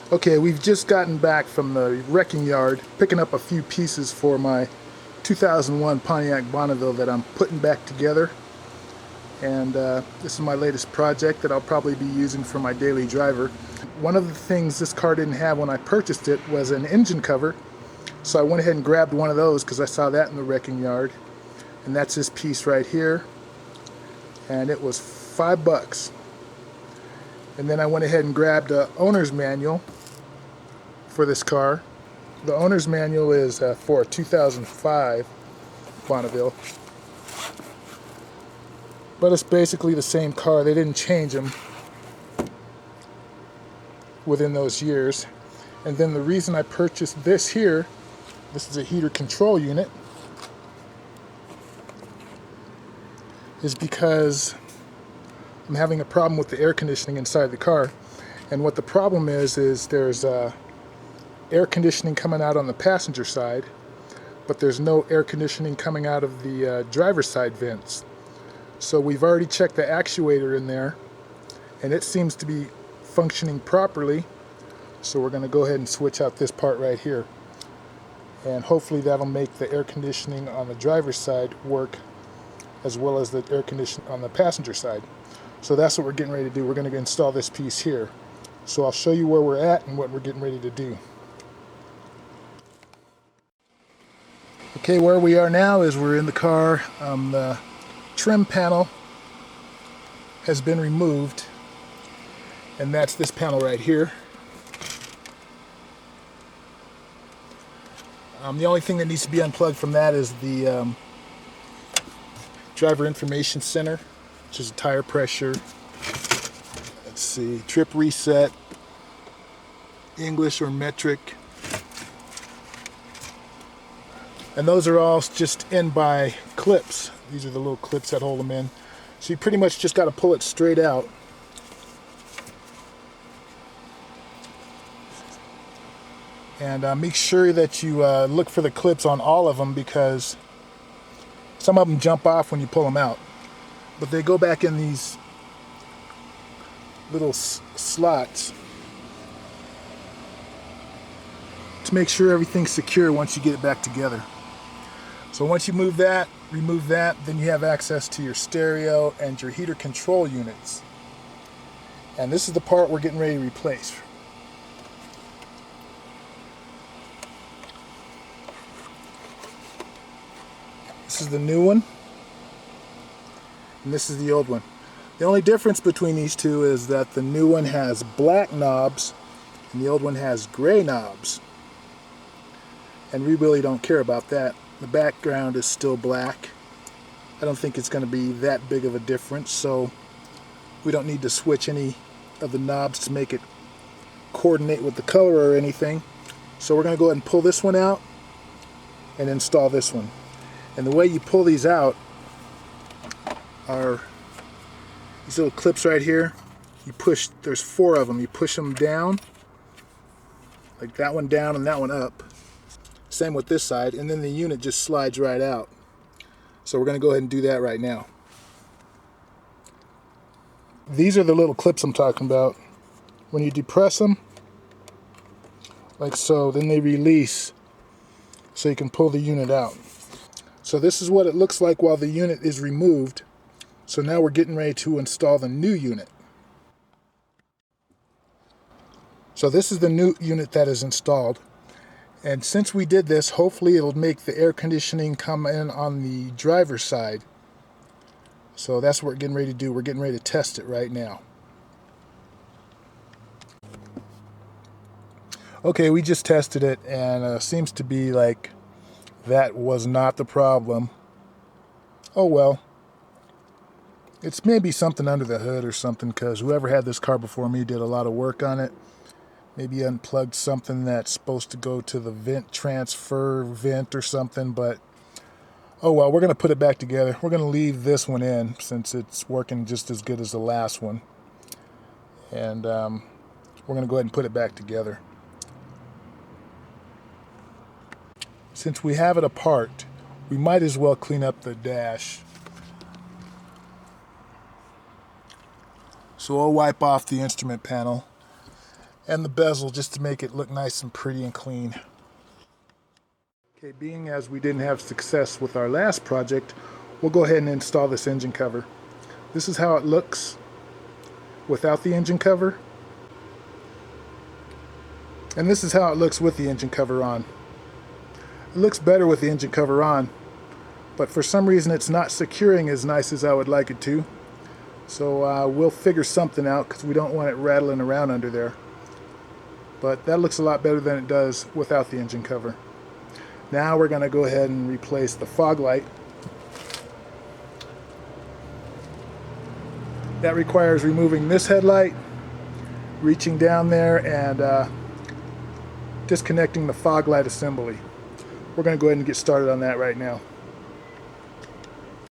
Okay, we've just gotten back from the wrecking yard, picking up a few pieces for my 2001 Pontiac Bonneville that I'm putting back together. And this is my latest project that I'll probably be using for my daily driver. One of the things this car didn't have when I purchased it was an engine cover. So I went ahead and grabbed one of those because I saw that in the wrecking yard. And that's this piece right here. And it was $5. And then I went ahead and grabbed an owner's manual for this car. The owner's manual is for a 2005 Bonneville. But it's basically the same car. They didn't change them within those years. And then the reason I purchased this here, this is a heater control unit, is because I'm having a problem with the air conditioning inside the car. And what the problem is there's air conditioning coming out on the passenger side, but there's no air conditioning coming out of the driver's side vents. So we've already checked the actuator in there, and it seems to be functioning properly. So we're going to go ahead and switch out this part right here. And hopefully that'll make the air conditioning on the driver's side work as well as the air conditioning on the passenger side. So that's what we're getting ready to do. We're going to install this piece here. So I'll show you where we're at and what we're getting ready to do. Okay, where we are now is we're in the car. The trim panel has been removed, and that's this panel right here. The only thing that needs to be unplugged from that is the driver information center, which is tire pressure, let's see, trip reset, English or metric, and those are all just in by clips. These are the little clips that hold them in. So you pretty much just got to pull it straight out. And make sure that you look for the clips on all of them, because some of them jump off when you pull them out. But they go back in these little slots to make sure everything's secure once you get it back together. So once you remove that, then you have access to your stereo and your heater control units. And this is the part we're getting ready to replace. This is the new one, and this is the old one. The only difference between these two is that the new one has black knobs and the old one has gray knobs. And we really don't care about that. The background is still black. I don't think it's going to be that big of a difference, so we don't need to switch any of the knobs to make it coordinate with the color or anything. So we're going to go ahead and pull this one out and install this one. And the way you pull these out are these little clips right here. You push, there's 4 of them. You push them down, like that one down and that one up. Same with this side, and then the unit just slides right out. So we're going to go ahead and do that right now. These are the little clips I'm talking about. When you depress them, like so, then they release so you can pull the unit out. So this is what it looks like while the unit is removed. So now we're getting ready to install the new unit. So this is the new unit that is installed. And since we did this, hopefully it'll make the air conditioning come in on the driver's side. So that's what we're getting ready to do. We're getting ready to test it right now. Okay, we just tested it, and seems to be like that was not the problem. Oh well. It's maybe something under the hood or something, because whoever had this car before me did a lot of work on it. Maybe unplugged something that's supposed to go to the vent transfer vent or something, but oh well, we're going to put it back together. We're going to leave this one in since it's working just as good as the last one. And we're going to go ahead and put it back together. Since we have it apart, we might as well clean up the dash. So I'll wipe off the instrument panel. and the bezel just to make it look nice and pretty and clean. Okay, being as we didn't have success with our last project, we'll go ahead and install this engine cover. This is how it looks without the engine cover, and this is how it looks with the engine cover on. It looks better with the engine cover on, but for some reason it's not securing as nice as I would like it to. So we'll figure something out because we don't want it rattling around under there. But that looks a lot better than it does without the engine cover. Now we're going to go ahead and replace the fog light. That requires removing this headlight, reaching down there and disconnecting the fog light assembly. We're going to go ahead and get started on that right now.